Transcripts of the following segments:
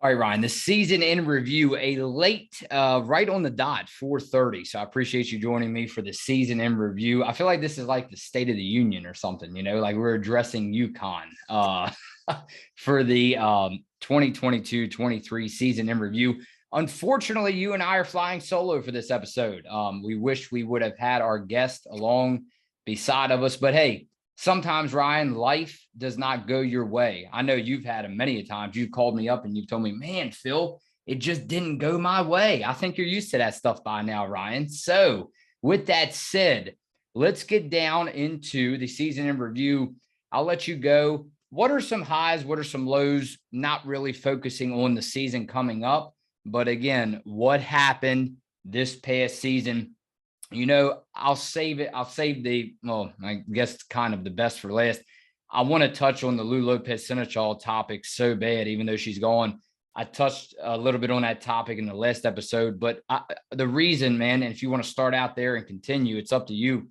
All right, Ryan, the season in review, a late, right on the dot, 4:30. So I appreciate you joining me for the season in review. I feel like this is like the State of the Union or something, like we're addressing UConn for the 2022-23 season in review. Unfortunately, you and I are flying solo for this episode. We wish we would have had our guest along beside of us, but hey, sometimes, Ryan, life does not go your way. I know you've had them many a times. You've called me up and you've told me, man, Phil, it just didn't go my way. I think you're used to that stuff by now, Ryan. So with that said, let's get down into the season in review. I'll let you go. What are some highs? What are some lows? Not really focusing on the season coming up, but again, what happened this past season? I'll save it. I'll save I guess kind of the best for last. I want to touch on the Lou Lopez-Seneschal topic so bad, even though she's gone. I touched a little bit on that topic in the last episode, but the reason, man, and if you want to start out there and continue, it's up to you.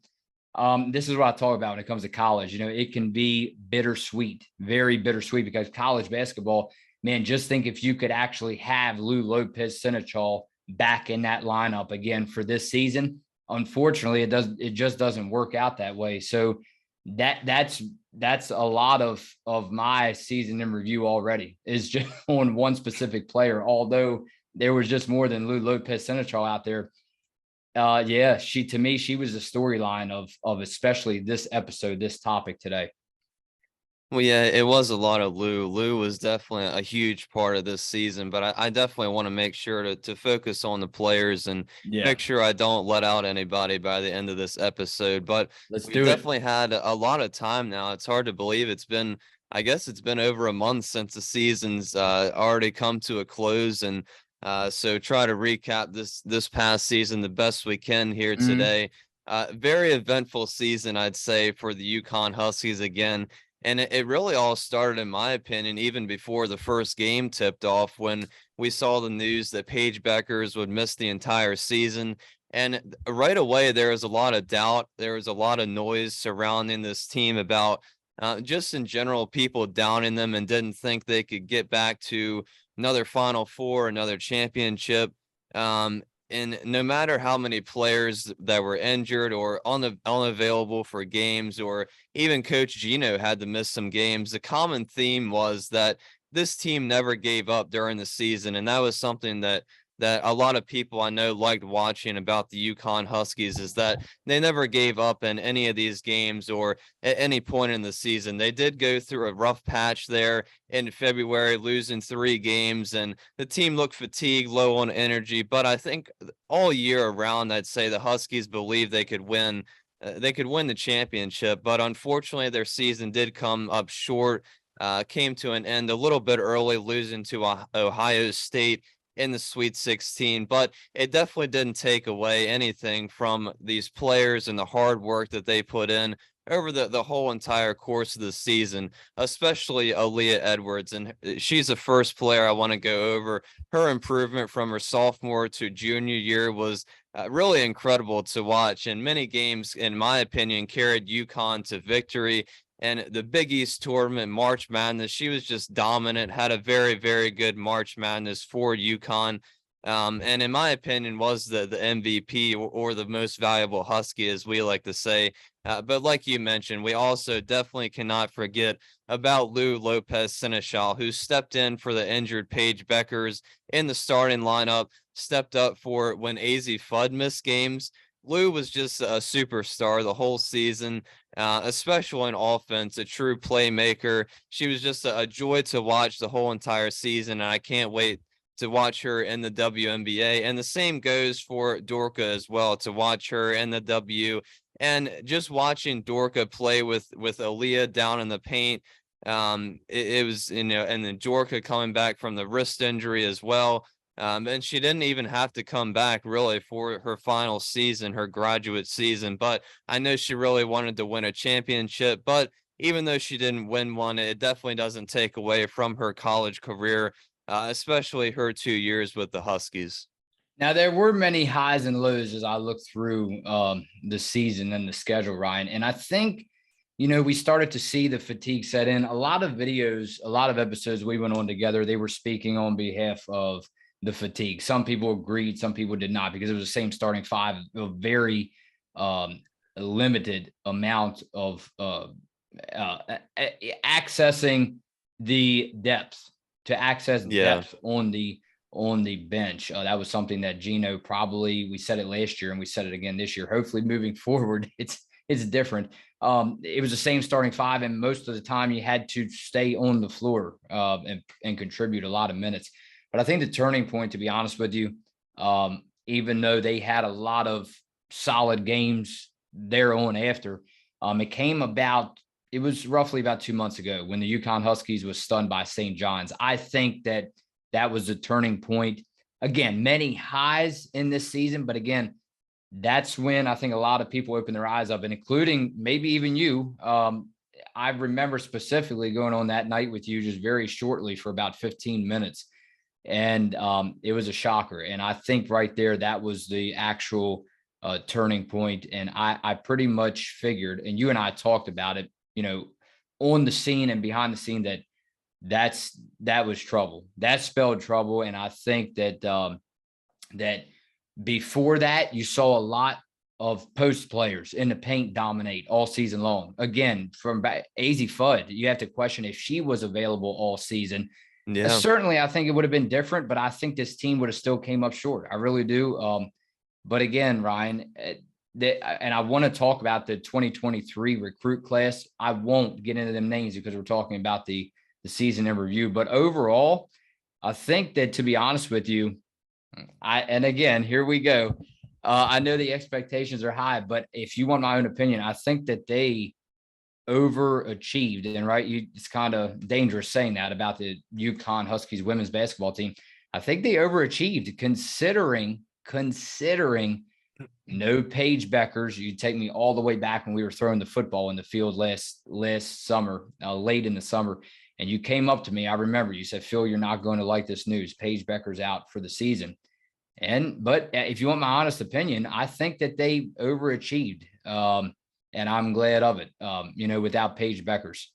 This is what I talk about when it comes to college. It can be bittersweet, very bittersweet, because college basketball, man, just think if you could actually have Lou Lopez-Seneschal back in that lineup again for this season. Unfortunately, it just doesn't work out that way. So that's a lot of my season in review already is just on one specific player, although there was just more than Lou Lopez-Seneschal out there. To me, she was the storyline of especially this episode, this topic today. Well, yeah, it was a lot of Lou. Lou was definitely a huge part of this season, but I definitely want to make sure to focus on the players and make sure I don't let out anybody by the end of this episode. But we've definitely had a lot of time now. It's hard to believe I guess it's been over a month since the season's already come to a close. And so try to recap this past season the best we can here today. Very eventful season, I'd say, for the UConn Huskies again. And it really all started, in my opinion, even before the first game tipped off, when we saw the news that Paige Bueckers would miss the entire season. And right away, there was a lot of doubt. There was a lot of noise surrounding this team about just in general, people downing them and didn't think they could get back to another Final Four, another championship. And no matter how many players that were injured or unavailable for games, or even Coach Gino had to miss some games, the common theme was that this team never gave up during the season. And that was something that a lot of people I know liked watching about the UConn Huskies, is that they never gave up in any of these games or at any point in the season. They did go through a rough patch there in February, losing 3 games, and the team looked fatigued, low on energy. But I think all year around, I'd say the Huskies believed they could win. They could win the championship, but unfortunately their season did come up short, came to an end a little bit early, losing to Ohio State in the Sweet 16, but it definitely didn't take away anything from these players and the hard work that they put in over the whole entire course of the season, especially Aaliyah Edwards. And she's the first player I want to go over. Her improvement from her sophomore to junior year was really incredible to watch, and many games, in my opinion, carried UConn to victory. And the Big East tournament, March Madness, she was just dominant, had a very, very good March Madness for UConn. And in my opinion, was the MVP or the most valuable Husky, as we like to say. But like you mentioned, we also definitely cannot forget about Lou Lopez-Seneschal, who stepped in for the injured Paige Bueckers in the starting lineup, stepped up for when Azzi Fudd missed games. Lou was just a superstar the whole season, especially in offense, a true playmaker. She was just a joy to watch the whole entire season, and I can't wait to watch her in the WNBA. And the same goes for Dorka as well, to watch her in the W. And just watching Dorka play with Aaliyah down in the paint, it was, and then Dorka coming back from the wrist injury as well. And she didn't even have to come back really for her final season, her graduate season. But I know she really wanted to win a championship. But even though she didn't win one, it definitely doesn't take away from her college career, especially her 2 years with the Huskies. Now, there were many highs and lows as I looked through the season and the schedule, Ryan. And I think we started to see the fatigue set in. A lot of videos, a lot of episodes we went on together, they were speaking on behalf of the fatigue. Some people agreed, some people did not, because it was the same starting five, a very limited amount of accessing the depth to access depth on the bench. That was something that Gino we said it last year and we said it again this year. Hopefully moving forward, it's different. It was the same starting five, and most of the time you had to stay on the floor and contribute a lot of minutes. But I think the turning point, to be honest with you, even though they had a lot of solid games there on after, it was roughly about 2 months ago when the UConn Huskies was stunned by St. John's. I think that was a turning point. Again, many highs in this season, but again, that's when I think a lot of people open their eyes up, and including maybe even you. I remember specifically going on that night with you just very shortly for about 15 minutes. And it was a shocker. And I think right there, that was the actual turning point. And I pretty much figured, and you and I talked about it, on the scene and behind the scene, that was trouble. That spelled trouble. And I think that before that, you saw a lot of post players in the paint dominate all season long. Again, from AZ Fudd, you have to question if she was available all season. Yeah. Certainly, I think it would have been different, but I think this team would have still came up short. I really do. But again, Ryan, and I want to talk about the 2023 recruit class. I won't get into them names because we're talking about the season in review. But overall, I think that, to be honest with you, and again, here we go. I know the expectations are high, but if you want my own opinion, I think that they overachieved. And it's kind of dangerous saying that about the UConn Huskies women's basketball team. I think they overachieved considering no Paige Beckers. You take me all the way back when we were throwing the football in the field last summer, late in the summer. And you came up to me. I remember you said, Phil, you're not going to like this news. Paige Beckers out for the season. But if you want my honest opinion, I think that they overachieved. And I'm glad of it, without Paige Beckers.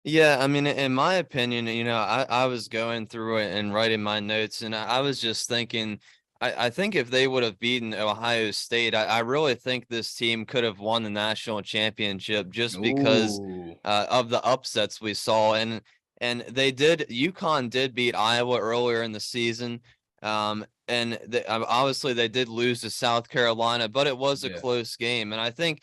Yeah, I mean, in my opinion, I was going through it and writing my notes, and I was just thinking, I think if they would have beaten Ohio State, I really think this team could have won the national championship just because of the upsets we saw. And UConn did beat Iowa earlier in the season. And obviously they did lose to South Carolina, but it was a close game. And I think,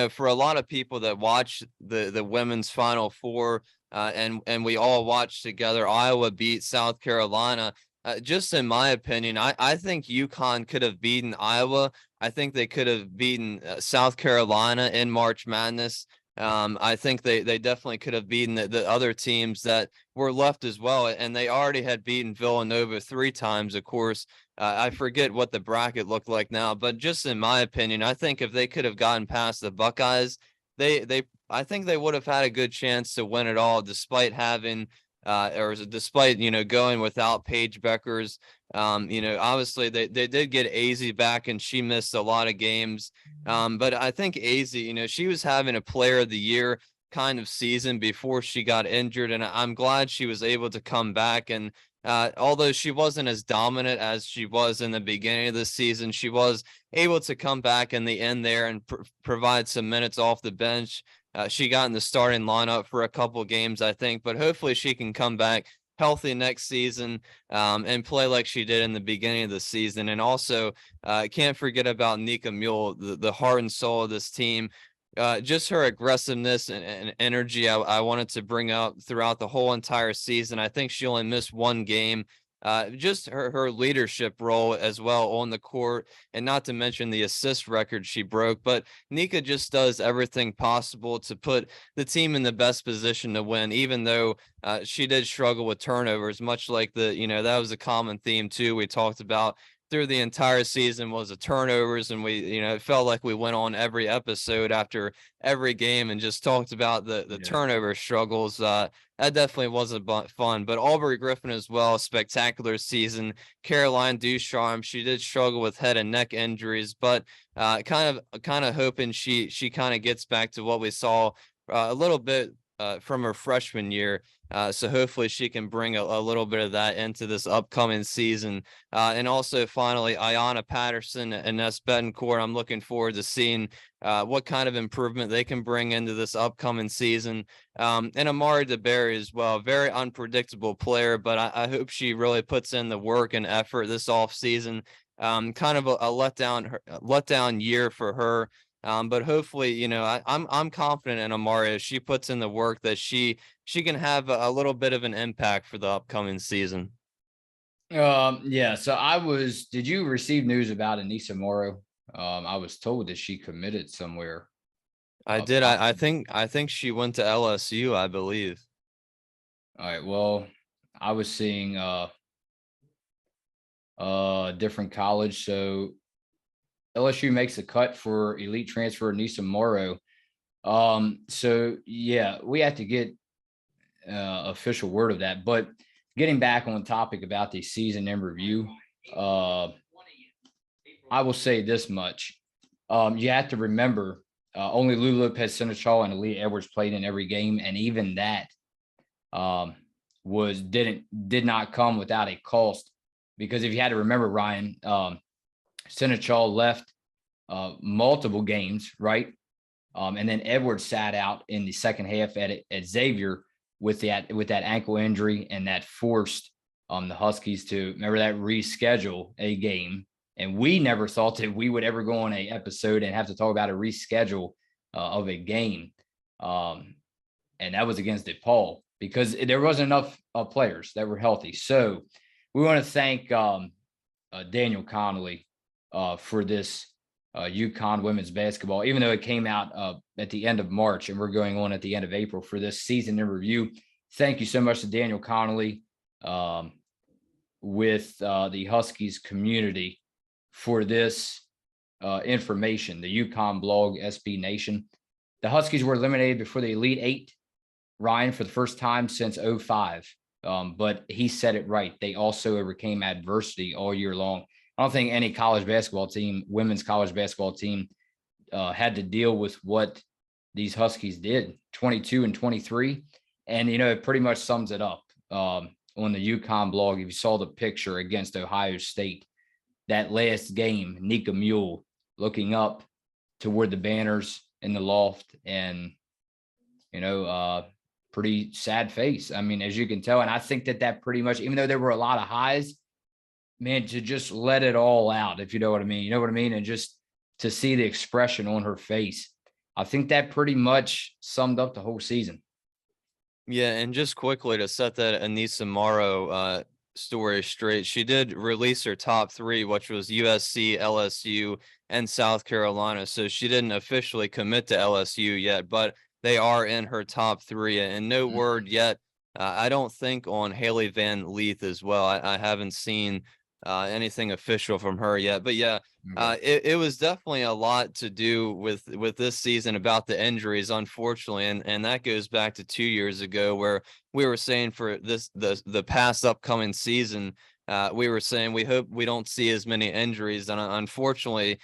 for a lot of people that watch the women's Final Four, and we all watched together, Iowa beat South Carolina. Just in my opinion, I think UConn could have beaten Iowa. I think they could have beaten South Carolina in March Madness. I think they definitely could have beaten the other teams that were left as well. And they already had beaten Villanova 3 times, of course. I forget what the bracket looked like now, but just in my opinion, I think if they could have gotten past the Buckeyes, I think they would have had a good chance to win it all, despite having despite going without Paige Beckers. Obviously they did get AZ back, and she missed a lot of games. But I think AZ, she was having a player of the year kind of season before she got injured, and I'm glad she was able to come back. And although she wasn't as dominant as she was in the beginning of the season, she was able to come back in the end there and provide some minutes off the bench. She got in the starting lineup for a couple games, I think, but hopefully she can come back healthy next season and play like she did in the beginning of the season. And also, can't forget about Nika Mule, the heart and soul of this team. Just her aggressiveness and energy, I wanted to bring up throughout the whole entire season. I think she only missed 1 game. Just her leadership role as well on the court, and not to mention the assist record she broke. But Nika just does everything possible to put the team in the best position to win, even though she did struggle with turnovers, much like that was a common theme too. We talked about through the entire season was the turnovers, and we, it felt like we went on every episode after every game and just talked about the turnover struggles. That definitely wasn't fun. But Aubrey Griffin as well, spectacular season. Caroline Ducharme, she did struggle with head and neck injuries, but kind of hoping she kind of gets back to what we saw a little bit from her freshman year. So hopefully she can bring a little bit of that into this upcoming season. And also finally, Ayanna Patterson and Ness Betancourt, I'm looking forward to seeing what kind of improvement they can bring into this upcoming season. And Amari DeBerry as well, very unpredictable player, but I hope she really puts in the work and effort this offseason. Kind of a letdown year for her. But hopefully, I'm confident in Amari as she puts in the work that she can have a little bit of an impact for the upcoming season. Yeah. So did you receive news about Anissa Morrow? I was told that she committed somewhere. I did. I think she went to LSU, I believe. All right. Well, I was seeing different college. So LSU makes a cut for elite transfer Anissa Morrow. So yeah, we have to get official word of that. But getting back on topic about the season in review, I will say this much. You have to remember only Lou Lopez Seneschal and Aaliyah Edwards played in every game, and even that did not come without a cost. Because if you had to remember, Ryan, Seneschal left multiple games, right? And then Edwards sat out in the second half at Xavier with that ankle injury, and that forced the Huskies to reschedule a game. And we never thought that we would ever go on a episode and have to talk about a reschedule of a game. And that was against DePaul because there wasn't enough players that were healthy. So we want to thank Daniel Connolly for this UConn women's basketball, even though it came out at the end of March and we're going on at the end of April for this season in review. Thank you so much to Daniel Connolly with the Huskies community for this information. The UConn blog, SB Nation. The Huskies were eliminated before the Elite Eight, Ryan, for the first time since 2005. But he said it right. They also overcame adversity all year long. I don't think any college basketball team, women's college basketball team, had to deal with what these Huskies did, 22 and 23. And, it pretty much sums it up on the UConn blog. If you saw the picture against Ohio State, that last game, Nika Mule looking up toward the banners in the loft and, pretty sad face. I mean, as you can tell, and I think that pretty much, even though there were a lot of highs, man, to just let it all out, if you know what I mean. You know what I mean? And just to see the expression on her face, I think that pretty much summed up the whole season. Yeah, and just quickly to set that Anissa Morrow story straight, she did release her top three, which was USC, LSU, and South Carolina. So she didn't officially commit to LSU yet, but they are in her top three. And no word yet, I don't think, on Haley Van Leith as well. I haven't seen anything official from her yet, but yeah, it was definitely a lot to do with this season about the injuries, unfortunately, and that goes back to 2 years ago where we were saying for the past upcoming season, we were saying we hope we don't see as many injuries, and unfortunately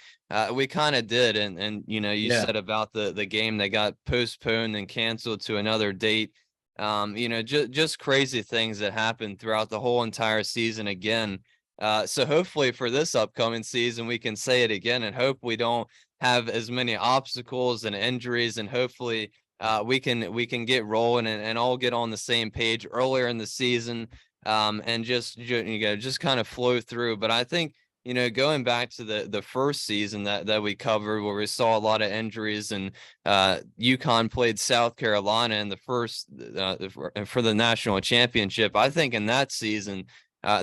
we kind of did. And you said about the game that got postponed and canceled to another date. Just crazy things that happened throughout the whole entire season again. So hopefully for this upcoming season, we can say it again and hope we don't have as many obstacles and injuries, and hopefully we can get rolling and all get on the same page earlier in the season, and just kind of flow through. But I think, going back to the first season that we covered, where we saw a lot of injuries, and UConn played South Carolina in the first for the national championship. I think in that season,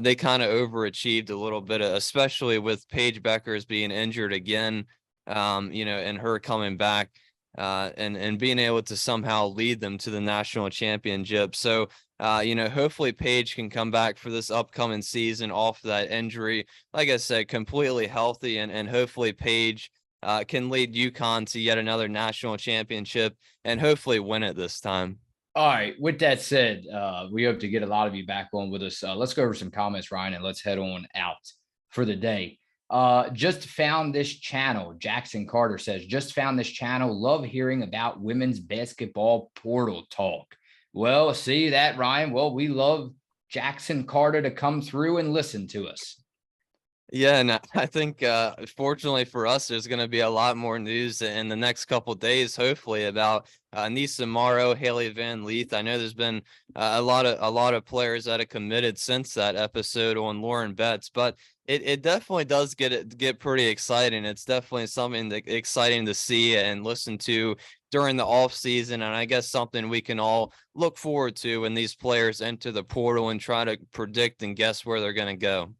they kind of overachieved a little bit, especially with Paige Beckers being injured again, and her coming back, and being able to somehow lead them to the national championship. So hopefully Paige can come back for this upcoming season off that injury. Like I said, completely healthy, and hopefully Paige can lead UConn to yet another national championship and hopefully win it this time. All right. With that said, we hope to get a lot of you back on with us. Let's go over some comments, Ryan, and let's head on out for the day. Just found this channel. Jackson Carter says, just found this channel. Love hearing about women's basketball portal talk. Well, see that, Ryan? Well, we love Jackson Carter to come through and listen to us. Yeah, and I think fortunately for us, there's going to be a lot more news in the next couple of days, hopefully, about Anissa Morrow, Haley Van Leith. I know there's been a lot of players that have committed since that episode on Lauren Betts, but it definitely does get pretty exciting. It's definitely something exciting to see and listen to during the off season, and I guess something we can all look forward to when these players enter the portal and try to predict and guess where they're going to go.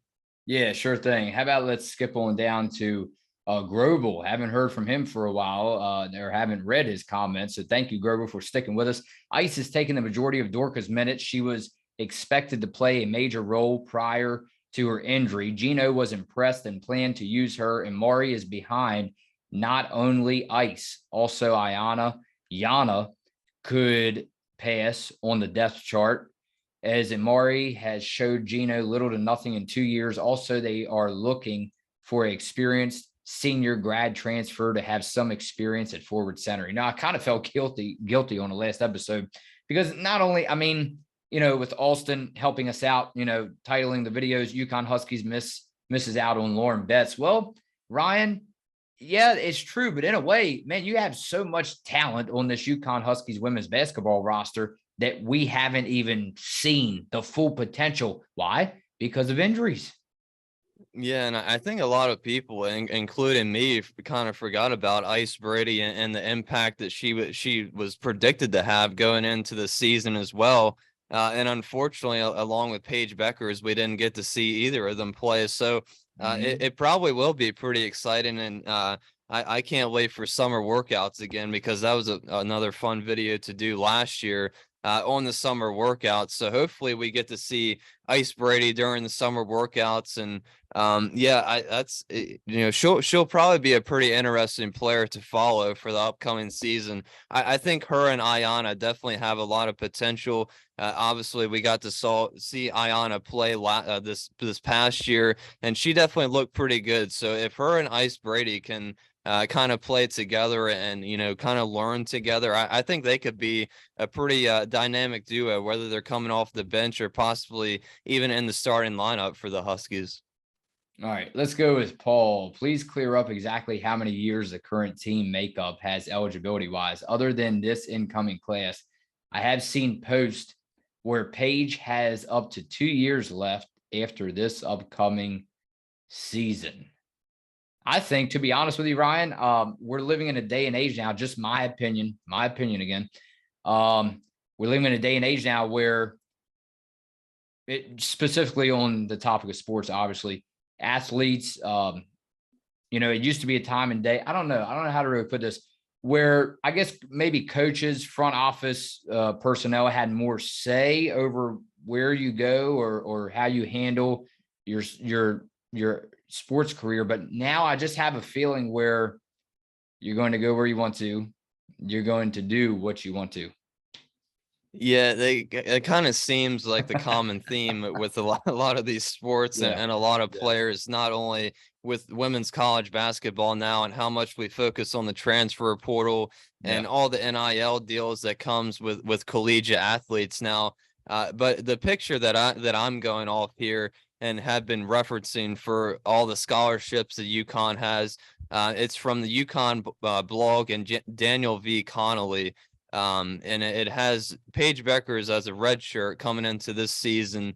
Yeah, sure thing. How about let's skip on down to Grobel. Haven't heard from him for a while, or haven't read his comments. So thank you, Grobel, for sticking with us. Ice has taken the majority of Dorca's minutes. She was expected to play a major role prior to her injury. Gino was impressed and planned to use her, and Mari is behind not only Ice, also Yana could pass on the depth chart, as Amari has showed Gino little to nothing in 2 years. Also, they are looking for an experienced senior grad transfer to have some experience at forward center. I kind of felt guilty on the last episode because not only, with Alston helping us out, titling the videos, UConn Huskies misses out on Lauren Betts. Well, Ryan, yeah, it's true. But in a way, man, you have so much talent on this UConn Huskies women's basketball roster that we haven't even seen the full potential. Why? Because of injuries. Yeah, and I think a lot of people, including me, kind of forgot about Ice Brady and the impact that she was predicted to have going into the season as well. And unfortunately, along with Paige Beckers, we didn't get to see either of them play. So it probably will be pretty exciting. And I can't wait for summer workouts again, because that was another fun video to do last year. On the summer workouts. So hopefully we get to see Ice Brady during the summer workouts. And she'll probably be a pretty interesting player to follow for the upcoming season. I think her and Ayanna definitely have a lot of potential. Obviously we got to see Ayanna play this past year, and she definitely looked pretty good. So if her and Ice Brady can kind of play together and, kind of learn together, I think they could be a pretty dynamic duo, whether they're coming off the bench or possibly even in the starting lineup for the Huskies. All right, let's go with Paul. Please clear up exactly how many years the current team makeup has eligibility-wise, other than this incoming class. I have seen posts where Paige has up to 2 years left after this upcoming season. I think, to be honest with you, Ryan, we're living in a day and age now, just my opinion again. We're living in a day and age now where specifically on the topic of sports, obviously, athletes, it used to be a time and day. I don't know how to really put this, where I guess maybe coaches, front office personnel had more say over where you go or how you handle your sports career. But now I just have a feeling where you're going to go where you want to, you're going to do what you want to. Yeah, it kind of seems like the common theme with a lot of these sports and a lot of players, not only with women's college basketball now and how much we focus on the transfer portal and all the NIL deals that comes with collegiate athletes now. But the picture that I'm going off here and have been referencing for all the scholarships that UConn has, it's from the UConn blog and Daniel V. Connolly. And it has Paige Beckers as a redshirt coming into this season.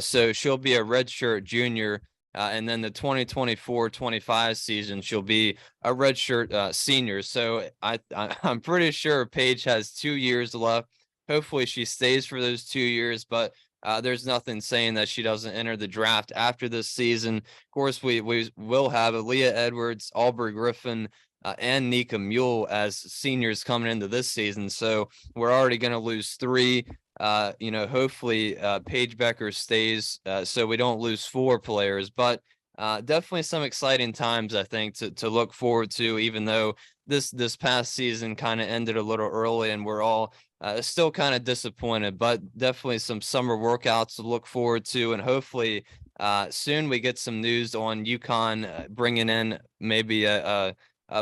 So she'll be a redshirt junior. And then the 2024-25 season, she'll be a redshirt senior. So I'm pretty sure Paige has 2 years left. Hopefully she stays for those 2 years, but there's nothing saying that she doesn't enter the draft after this season. Of course, we will have Aaliyah Edwards, Aubrey Griffin, and Nika Mule as seniors coming into this season. So we're already going to lose 3 hopefully Paige Becker stays so we don't lose 4 players. But definitely some exciting times, I think, to look forward to, even though this past season kind of ended a little early and we're all still kind of disappointed, but definitely some summer workouts to look forward to. And hopefully soon we get some news on UConn bringing in maybe a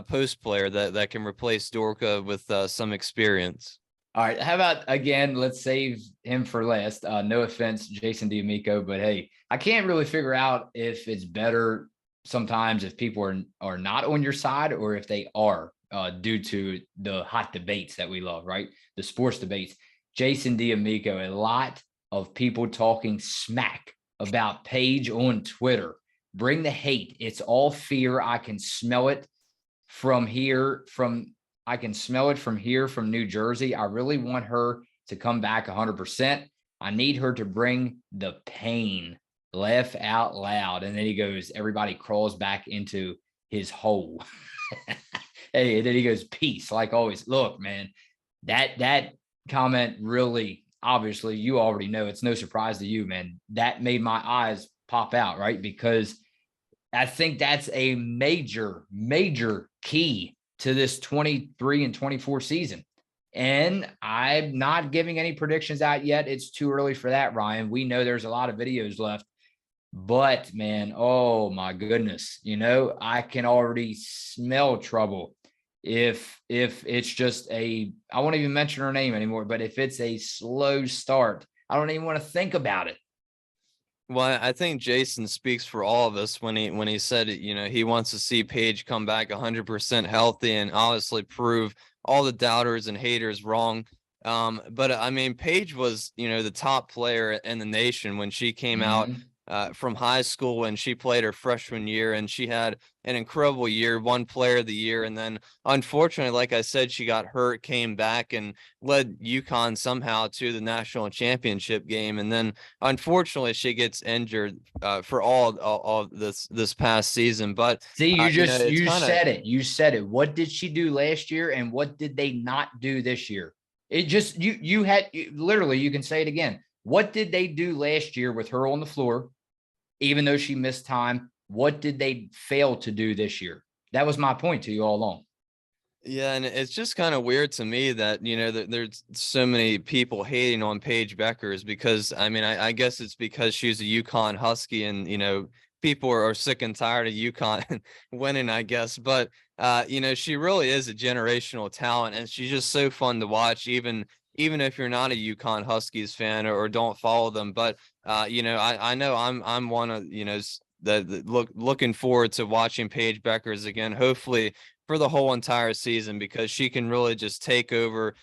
post player that can replace Dorka with some experience. All right. How about, again, let's save him for last. No offense, Jason D'Amico, but hey, I can't really figure out if it's better sometimes if people are not on your side or if they are due to the hot debates that we love, right? The sports debates. Jason D'Amico, a lot of people talking smack about Paige on Twitter. Bring the hate. It's all fear. I can smell it from here, I can smell it from here, from New Jersey. I really want her to come back 100%. I need her to bring the pain. Laugh out loud. And then he goes, everybody crawls back into his hole. Hey, and then he goes, peace, like always. Look, man, that comment really, obviously, you already know, it's no surprise to you, man. That made my eyes pop out, right? Because I think that's a major, major key to this 23 and 24 season. And I'm not giving any predictions out yet. It's too early for that, Ryan. We know there's a lot of videos left, but man, oh my goodness, I can already smell trouble if it's just I won't even mention her name anymore, but if it's a slow start, I don't even want to think about it. Well, I think Jason speaks for all of us when he said, he wants to see Paige come back 100% healthy and obviously prove all the doubters and haters wrong. But I mean, Paige was, the top player in the nation when she came out from high school, and she played her freshman year, and she had an incredible year, won player of the year. And then unfortunately, like I said, she got hurt, came back and led UConn somehow to the national championship game. And then unfortunately she gets injured for all this past season. But see, you said it. What did she do last year and what did they not do this year? It just, literally, you can say it again. What did they do last year with her on the floor? Even though she missed time, what did they fail to do this year? That was my point to you all along. Yeah, and it's just kind of weird to me that, there's so many people hating on Paige Beckers because, I mean, I guess it's because she's a UConn Husky and, people are sick and tired of UConn winning, I guess. But, she really is a generational talent, and she's just so fun to watch, even if you're not a UConn Huskies fan or don't follow them. But, I know I'm one of, looking forward to watching Paige Beckers again, hopefully for the whole entire season, because she can really just take over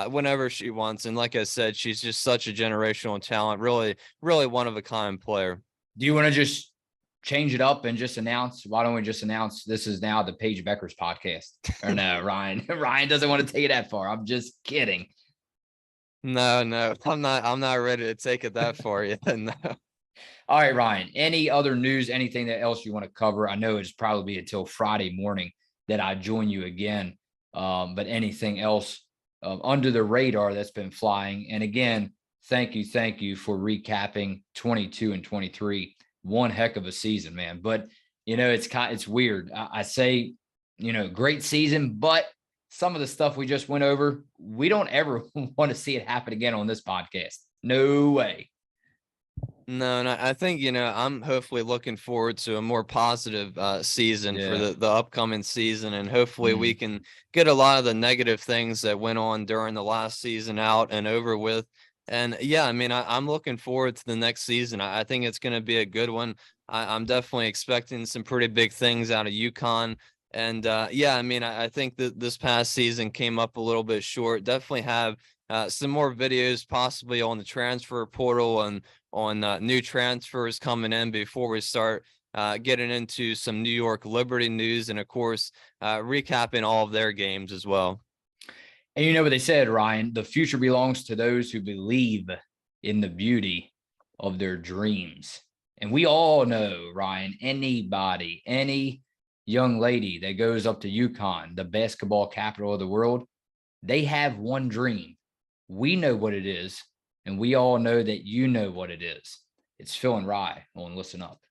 whenever she wants. And like I said, she's just such a generational talent, really, really one of a kind player. Do you want to just change it up and just announce? Why don't we just announce this is now the Paige Beckers podcast? Or no, Ryan doesn't want to take it that far. I'm just kidding. No, I'm not ready to take it that far yet. No. All right, Ryan, any other news, anything that else you want to cover? I know it's probably until Friday morning that I join you again. But anything else under the radar that's been flying? And again, thank you for recapping 22 and 23. One heck of a season, man. But it's weird. I say, great season, but some of the stuff we just went over, we don't ever want to see it happen again on this podcast. No way. No, and I think, I'm hopefully looking forward to a more positive season for the upcoming season. And hopefully we can get a lot of the negative things that went on during the last season out and over with. And yeah, I mean, I'm looking forward to the next season. I think it's going to be a good one. I'm definitely expecting some pretty big things out of UConn. And yeah, I mean, I think that this past season came up a little bit short. Definitely have some more videos possibly on the transfer portal and on new transfers coming in before we start getting into some New York Liberty news, and of course recapping all of their games as well. And you know what they said, Ryan, the future belongs to those who believe in the beauty of their dreams. And we all know, Ryan, any young lady that goes up to UConn, the basketball capital of the world, they have one dream. We know what it is. And we all know that you know what it is. It's Phil and Rye on Listen Up.